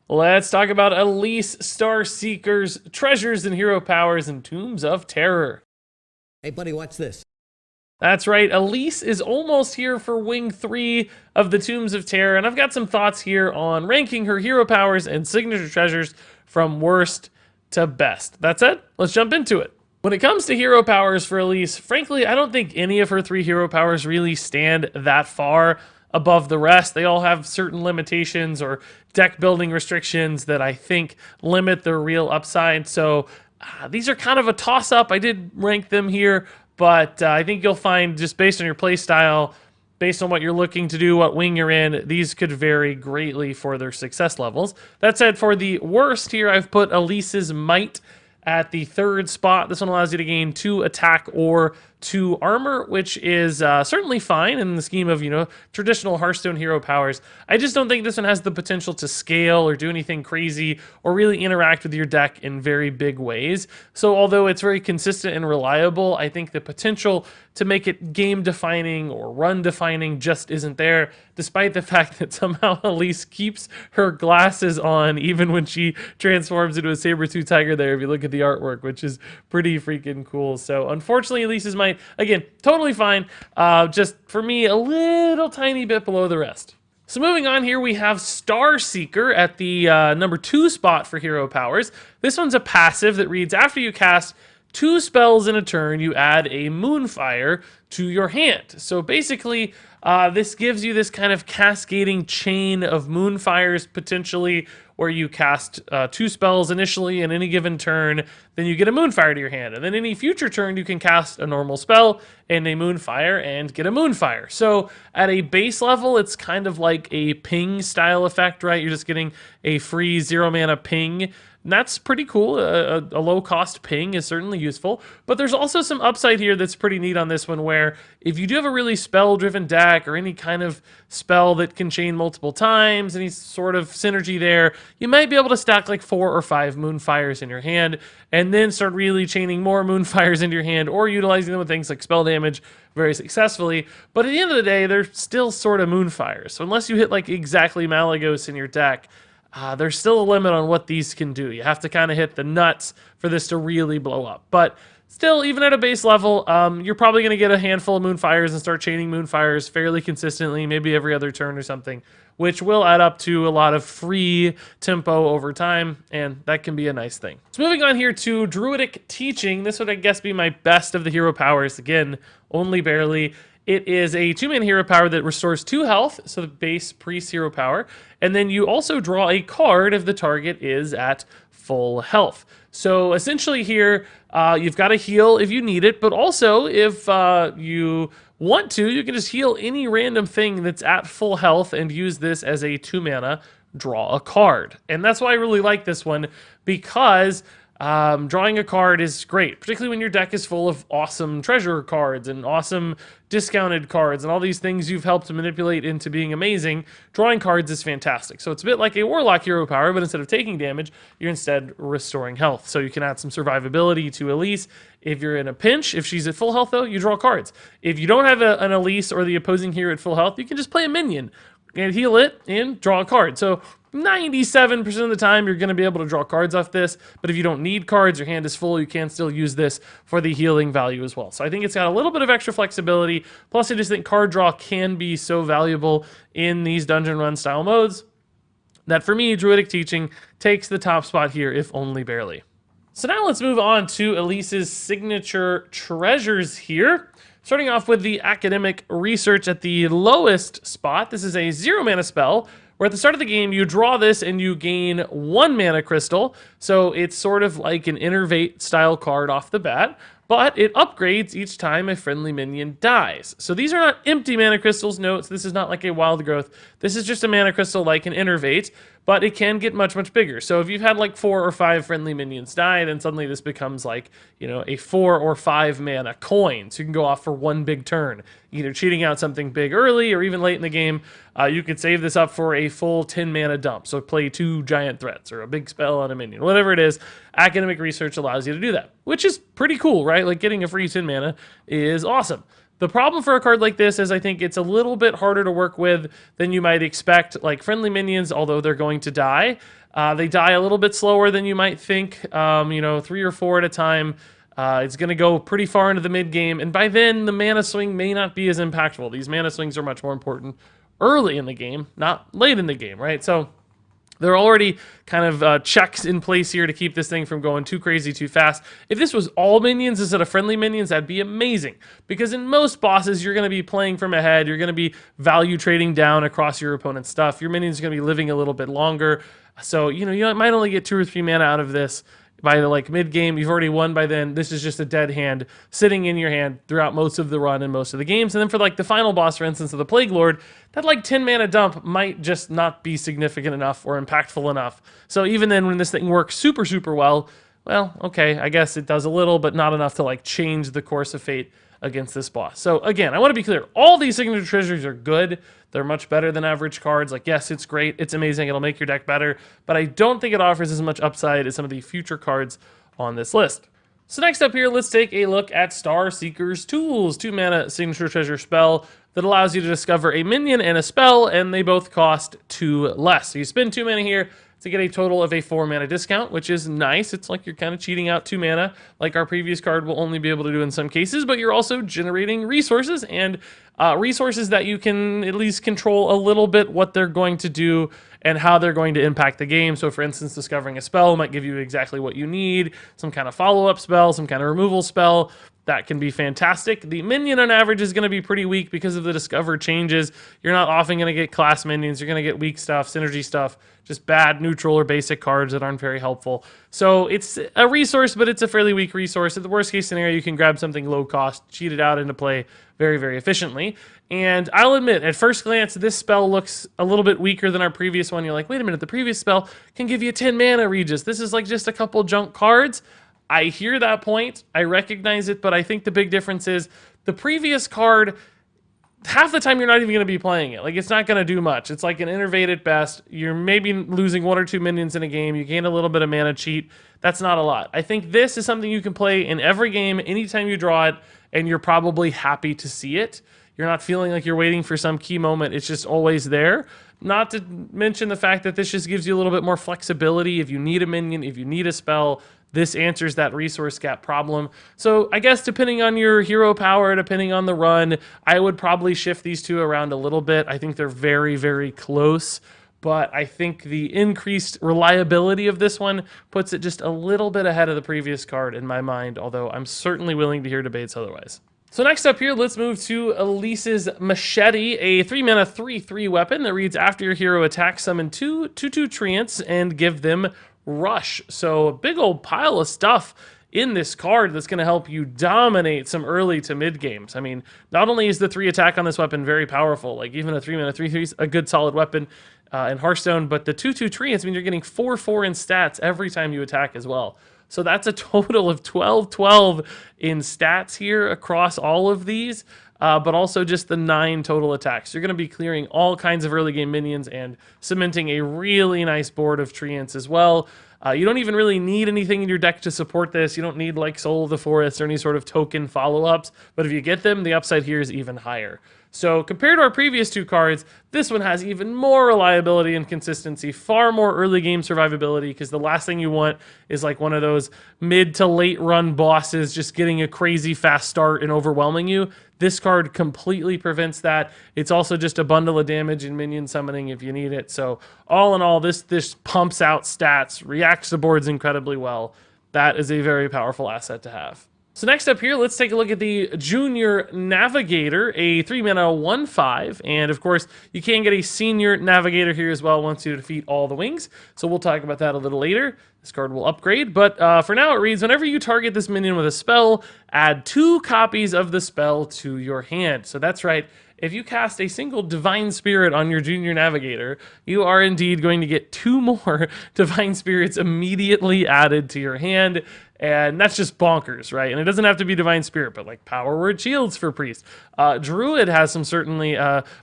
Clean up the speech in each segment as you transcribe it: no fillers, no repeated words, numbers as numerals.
Let's talk about Elise Starseeker's treasures and hero powers and tombs of terror. Hey, buddy, watch this. That's right, Elise is almost here for Wing 3 of the Tombs of Terror, and I've got some thoughts here on ranking her hero powers and signature treasures from worst to best. That said, let's jump into it. When it comes to hero powers for Elise, frankly, I don't think any of her 3 hero powers really stand that far above the rest. They all have certain limitations or deck building restrictions that I think limit their real upside. So these are kind of a toss-up. I did rank them here, but I think you'll find, just based on your play style, based on what you're looking to do, what wing you're in, these could vary greatly for their success levels. That said, for the worst here, I've put Elise's Might at the 3rd spot. This one allows you to gain 2 attack or 2 armor, which is certainly fine in the scheme of, traditional Hearthstone hero powers. I just don't think this one has the potential to scale or do anything crazy or really interact with your deck in very big ways. So although it's very consistent and reliable, I think the potential to make it game defining or run defining just isn't there, despite the fact that somehow Elise keeps her glasses on even when she transforms into a saber-tooth tiger there, if you look at the artwork, which is pretty freaking cool. So unfortunately, Elise's Might, again, totally fine. Just for me, a little tiny bit below the rest. So moving on here, we have Starseeker at the number 2 spot for hero powers. This one's a passive that reads, after you cast 2 spells in a turn, you add a Moonfire to your hand. So basically, this gives you this kind of cascading chain of Moonfires potentially, where you cast 2 spells initially in any given turn, then you get a Moonfire to your hand. And then any future turn, you can cast a normal spell and a Moonfire and get a Moonfire. So at a base level, it's kind of like a ping style effect, right? You're just getting a free 0 mana ping. And that's pretty cool. A low-cost ping is certainly useful. But there's also some upside here that's pretty neat on this one, where if you do have a really spell-driven deck or any kind of spell that can chain multiple times, any sort of synergy there, you might be able to stack like 4 or 5 Moonfires in your hand and then start really chaining more Moonfires into your hand or utilizing them with things like spell damage very successfully. But at the end of the day, they're still sort of Moonfires. So unless you hit like exactly Malagos in your deck, there's still a limit on what these can do. You have to kind of hit the nuts for this to really blow up. But still, even at a base level, you're probably going to get a handful of Moonfires and start chaining Moonfires fairly consistently, maybe every other turn or something, which will add up to a lot of free tempo over time, and that can be a nice thing. So moving on here to Druidic Teaching. This would, I guess, be my best of the hero powers. Again, only barely. It is a 2-mana hero power that restores 2 health, so the base priest hero power, and then you also draw a card if the target is at full health. So essentially here, you've got to heal if you need it, but also if you want to, you can just heal any random thing that's at full health and use this as a 2-mana draw a card. And that's why I really like this one, because drawing a card is great, particularly when your deck is full of awesome treasure cards and awesome discounted cards and all these things you've helped to manipulate into being amazing. Drawing cards is fantastic. So it's a bit like a Warlock hero power, but instead of taking damage, you're instead restoring health. So you can add some survivability to Elise. If you're in a pinch, if she's at full health though, you draw cards. If you don't have an Elise or the opposing hero at full health, you can just play a minion and heal it and draw a card. So 97% of the time, you're going to be able to draw cards off this, but if you don't need cards, your hand is full, you can still use this for the healing value as well. So I think it's got a little bit of extra flexibility, plus I just think card draw can be so valuable in these dungeon run style modes that for me, Druidic Teaching takes the top spot here, if only barely. So now let's move on to Elise's signature treasures here. Starting off with the academic research at the lowest spot. This is a 0 mana spell, where at the start of the game, you draw this and you gain 1 mana crystal. So it's sort of like an Innervate style card off the bat, but it upgrades each time a friendly minion dies. So these are not empty mana crystals, note, so this is not like a Wild Growth. This is just a mana crystal like an Innervate, but it can get much, much bigger. So if you've had like 4 or 5 friendly minions die, then suddenly this becomes like, a 4 or 5 mana coin. So you can go off for 1 big turn, either cheating out something big early or even late in the game. You could save this up for a full 10 mana dump. So play 2 giant threats or a big spell on a minion, whatever it is. Academic research allows you to do that, which is pretty cool, right? Like getting a free 10 mana is awesome. The problem for a card like this is I think it's a little bit harder to work with than you might expect. Like friendly minions, although they're going to die, they die a little bit slower than you might think. 3 or 4 at a time. It's going to go pretty far into the mid game, and by then the mana swing may not be as impactful. These mana swings are much more important early in the game, not late in the game, right? So there are already kind of checks in place here to keep this thing from going too crazy too fast. If this was all minions instead of friendly minions, that'd be amazing. Because in most bosses, you're going to be playing from ahead. You're going to be value trading down across your opponent's stuff. Your minions are going to be living a little bit longer. So, you might only get 2 or 3 mana out of this. By the mid game, you've already won by then. This is just a dead hand sitting in your hand throughout most of the run and most of the games. And then for the final boss, for instance, of the Plague Lord, that 10 mana dump might just not be significant enough or impactful enough. So even then, when this thing works super, super well, okay, I guess it does a little, but not enough to change the course of fate against this boss. So again, I want to be clear. All these signature treasures are good. They're much better than average cards. Yes, it's great. It's amazing. It'll make your deck better. But I don't think it offers as much upside as some of the future cards on this list. So next up here, let's take a look at Starseeker's Tools. 2 mana signature treasure spell that allows you to discover a minion and a spell, and they both cost 2 less. So you spend 2 mana here to get a total of a 4 mana discount, which is nice. It's like you're kind of cheating out 2 mana, like our previous card will only be able to do in some cases, but you're also generating resources, and resources that you can at least control a little bit what they're going to do and how they're going to impact the game. So for instance, discovering a spell might give you exactly what you need, some kind of follow-up spell, some kind of removal spell. That can be fantastic. The minion on average is going to be pretty weak because of the discover changes. You're not often going to get class minions. You're going to get weak stuff, synergy stuff, just bad neutral or basic cards that aren't very helpful. So it's a resource, but it's a fairly weak resource. At the worst case scenario, you can grab something low cost, cheat it out into play very, very efficiently. And I'll admit, at first glance, this spell looks a little bit weaker than our previous one. You're like, wait a minute, the previous spell can give you 10 mana, Regis. This is just a couple junk cards. I hear that point. I recognize it, but I think the big difference is the previous card, half the time you're not even going to be playing it. It's not going to do much. It's like an innervate at best. You're maybe losing 1 or 2 minions in a game. You gain a little bit of mana cheat. That's not a lot. I think this is something you can play in every game, anytime you draw it, and you're probably happy to see it. You're not feeling like you're waiting for some key moment. It's just always there. Not to mention the fact that this just gives you a little bit more flexibility. If you need a minion, if you need a spell, this answers that resource gap problem. So I guess depending on your hero power, depending on the run, I would probably shift these two around a little bit. I think they're very, very close. But I think the increased reliability of this one puts it just a little bit ahead of the previous card in my mind, although I'm certainly willing to hear debates otherwise. So next up here, let's move to Elise's Machete, a 3 mana 3/3 weapon that reads after your hero attacks, summon 2/2 treants and give them Rush. So a big old pile of stuff in this card that's going to help you dominate some early to mid games. I mean, not only is the 3 attack on this weapon very powerful, even a 3 mana 3/3 is a good solid weapon in Hearthstone, but the 2/2 treants mean you're getting 4/4 in stats every time you attack as well. So that's a total of 12/12 in stats here across all of these, but also just the 9 total attacks. You're going to be clearing all kinds of early game minions and cementing a really nice board of treants as well. You don't even really need anything in your deck to support this. You don't need Soul of the Forest or any sort of token follow-ups, but if you get them, the upside here is even higher. So compared to our previous 2 cards, this one has even more reliability and consistency, far more early game survivability, because the last thing you want is one of those mid to late run bosses just getting a crazy fast start and overwhelming you. This card completely prevents that. It's also just a bundle of damage and minion summoning if you need it. So all in all, this pumps out stats, reacts to boards incredibly well. That is a very powerful asset to have. So next up here, let's take a look at the Junior Navigator, a 3 mana 1/5, and of course, you can get a Senior Navigator here as well once you defeat all the wings, so we'll talk about that a little later. This card will upgrade, but for now it reads, whenever you target this minion with a spell, add 2 copies of the spell to your hand. So that's right, if you cast a single Divine Spirit on your Junior Navigator, you are indeed going to get 2 more Divine Spirits immediately added to your hand. And that's just bonkers, right? And it doesn't have to be Divine Spirit, but like Power Word Shields for Priest. Druid has some certainly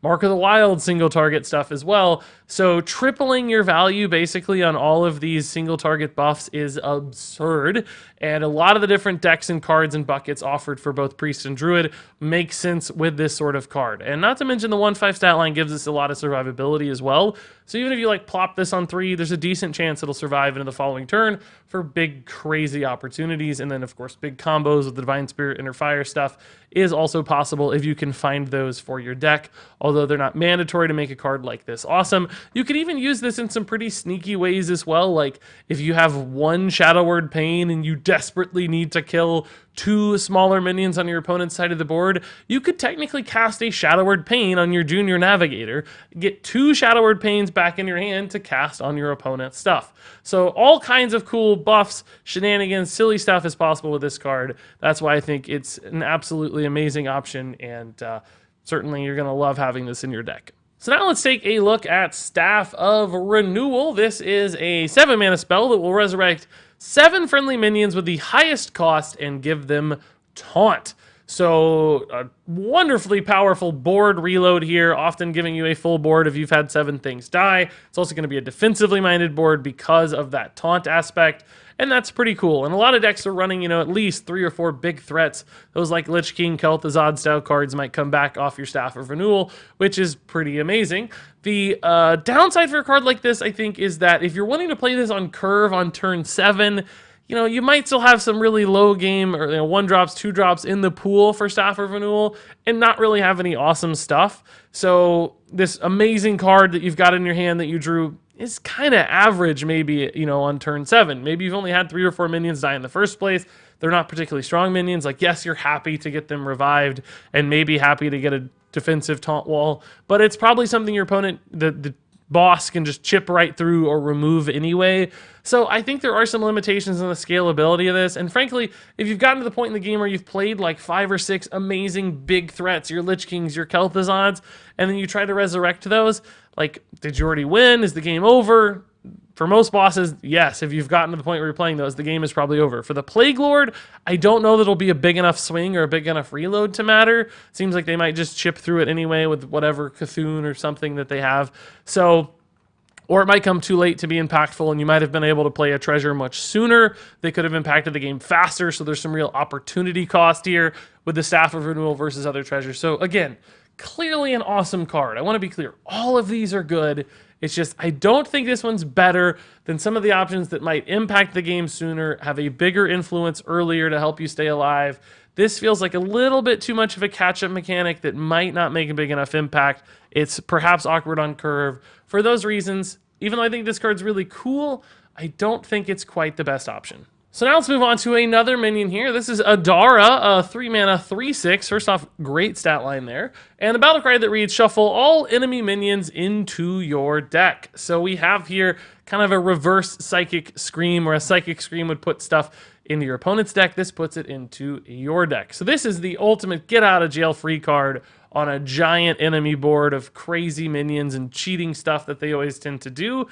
Mark of the Wild single target stuff as well. So tripling your value basically on all of these single target buffs is absurd. And a lot of the different decks and cards and buckets offered for both Priest and Druid make sense with this sort of card. And not to mention the 1/5 stat line gives us a lot of survivability as well. So even if you like plop this on 3, there's a decent chance it'll survive into the following turn for big crazy opportunities. And then of course big combos with the Divine Spirit Inner Fire stuff is also possible if you can find those for your deck, although they're not mandatory to make a card like this awesome. You could even use this in some pretty sneaky ways as well, like if you have one Shadow Word Pain and you desperately need to kill 2 smaller minions on your opponent's side of the board, you could technically cast a Shadow Word Pain on your Junior Navigator, get 2 Shadow Word Pains back in your hand to cast on your opponent's stuff. So all kinds of cool buffs, shenanigans, silly stuff is possible with this card. That's why I think it's an absolutely amazing option, and certainly you're going to love having this in your deck. So now let's take a look at Staff of Renewal. This is a 7-mana spell that will resurrect 7 friendly minions with the highest cost and give them Taunt. So a wonderfully powerful board reload here, often giving you a full board if you've had 7 things die. It's also going to be a defensively minded board because of that Taunt aspect. And that's pretty cool. And a lot of decks are running, at least 3 or 4 big threats. Those like Lich King, Kel'Thuzad style cards might come back off your Staff of Renewal, which is pretty amazing. The downside for a card like this, I think, is that if you're wanting to play this on curve on turn 7, you might still have some really low game or 1 drops, 2 drops in the pool for Staff of Renewal and not really have any awesome stuff. So this amazing card that you've got in your hand that you drew is kind of average maybe, on turn 7. Maybe you've only had 3 or 4 minions die in the first place. They're not particularly strong minions. Like, yes, you're happy to get them revived and maybe happy to get a defensive taunt wall, but it's probably something your opponent, the boss, can just chip right through or remove anyway. So I think there are some limitations in the scalability of this. And frankly, if you've gotten to the point in the game where you've played like 5 or 6 amazing big threats, your Lich Kings, your Kel'Thuzads, and then you try to resurrect those, like, did you already win? Is the game over? For most bosses, yes. If you've gotten to the point where you're playing those, the game is probably over. For the Plague Lord, I don't know that it'll be a big enough swing or a big enough reload to matter. Seems like they might just chip through it anyway with whatever Cthulhu or something that they have. So, or it might come too late to be impactful, and you might have been able to play a treasure much sooner. They could have impacted the game faster, so there's some real opportunity cost here with the Staff of Renewal versus other treasures. So again, clearly an awesome card. I want to be clear. All of these are good. It's just, I don't think this one's better than some of the options that might impact the game sooner, have a bigger influence earlier to help you stay alive. This feels like a little bit too much of a catch-up mechanic that might not make a big enough impact. It's perhaps awkward on curve. For those reasons, even though I think this card's really cool, I don't think it's quite the best option. So now let's move on to another minion here. This is Adhara, a 3-mana 3/6. First off, great stat line there. And the battle cry that reads, shuffle all enemy minions into your deck. So we have here kind of a reverse Psychic Scream, where a Psychic Scream would put stuff into your opponent's deck. This puts it into your deck. So this is the ultimate get out of jail free card on a giant enemy board of crazy minions and cheating stuff that they always tend to do.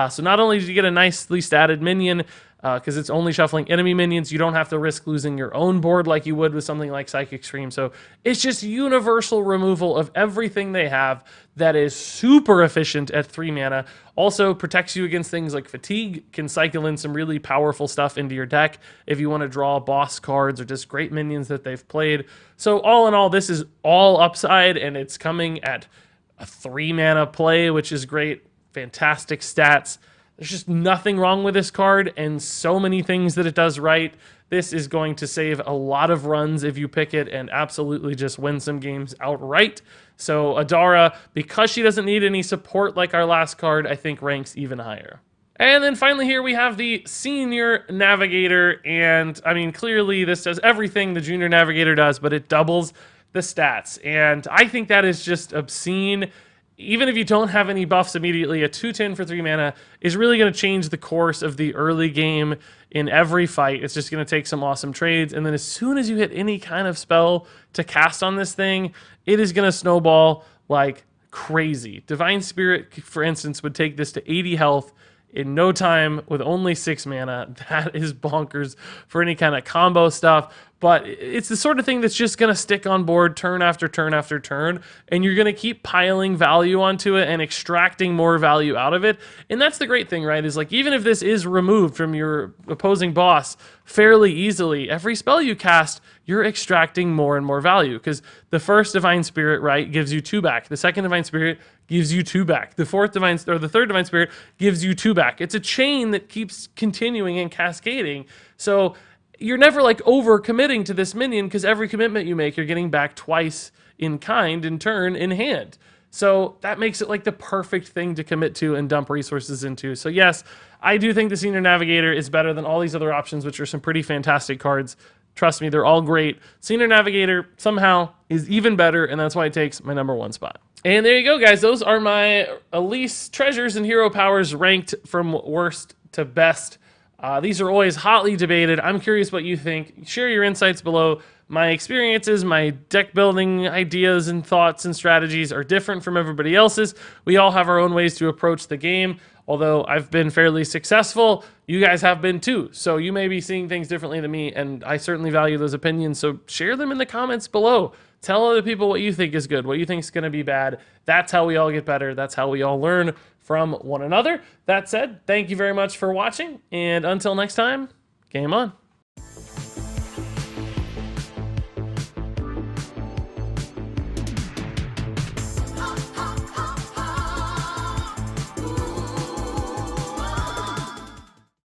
So not only do you get a nicely statted minion, because it's only shuffling enemy minions, you don't have to risk losing your own board like you would with something like Psychic Scream. So it's just universal removal of everything they have that is super efficient at 3 mana. Also protects you against things like fatigue, can cycle in some really powerful stuff into your deck if you want to draw boss cards or just great minions that they've played. So all in all, this is all upside, and it's coming at a 3 mana play, which is great. Fantastic stats. There's just nothing wrong with this card, and so many things that it does right. This is going to save a lot of runs if you pick it, and absolutely just win some games outright. So Adhara, because she doesn't need any support like our last card, I think ranks even higher. And then finally here we have the Senior Navigator, and I mean, clearly this does everything the Junior Navigator does, but it doubles the stats, and I think that is just obscene. Even if you don't have any buffs immediately, a 2/10 for 3 mana is really going to change the course of the early game in every fight. It's just going to take some awesome trades, and then as soon as you hit any kind of spell to cast on this thing, it is going to snowball like crazy. Divine Spirit, for instance, would take this to 80 health in no time with only 6 mana. That is bonkers for any kind of combo stuff. But it's the sort of thing that's just going to stick on board turn after turn after turn, and you're going to keep piling value onto it and extracting more value out of it. And that's the great thing, right? Is like, even if this is removed from your opposing boss fairly easily, every spell you cast, you're extracting more and more value, because the first Divine Spirit, right, gives you 2 back. The second Divine Spirit gives you 2 back. The third Divine Spirit gives you 2 back. It's a chain that keeps continuing and cascading. So you're never like over committing to this minion, because every commitment you make, you're getting back twice in kind, in turn, in hand. So that makes it like the perfect thing to commit to and dump resources into. So yes, I do think the Senior Navigator is better than all these other options, which are some pretty fantastic cards. Trust me, they're all great. Senior Navigator somehow is even better, and that's why it takes my #1 spot. And there you go, guys. Those are my Elise treasures and hero powers ranked from worst to best. These are always hotly debated. I'm curious what you think. Share your insights below. My experiences, my deck building ideas and thoughts and strategies are different from everybody else's. We all have our own ways to approach the game. Although I've been fairly successful, you guys have been too. So you may be seeing things differently than me, and I certainly value those opinions. So share them in the comments below. Tell other people what you think is good, what you think is going to be bad. That's how we all get better. That's how we all learn from one another. That said, thank you very much for watching, and until next time, game on.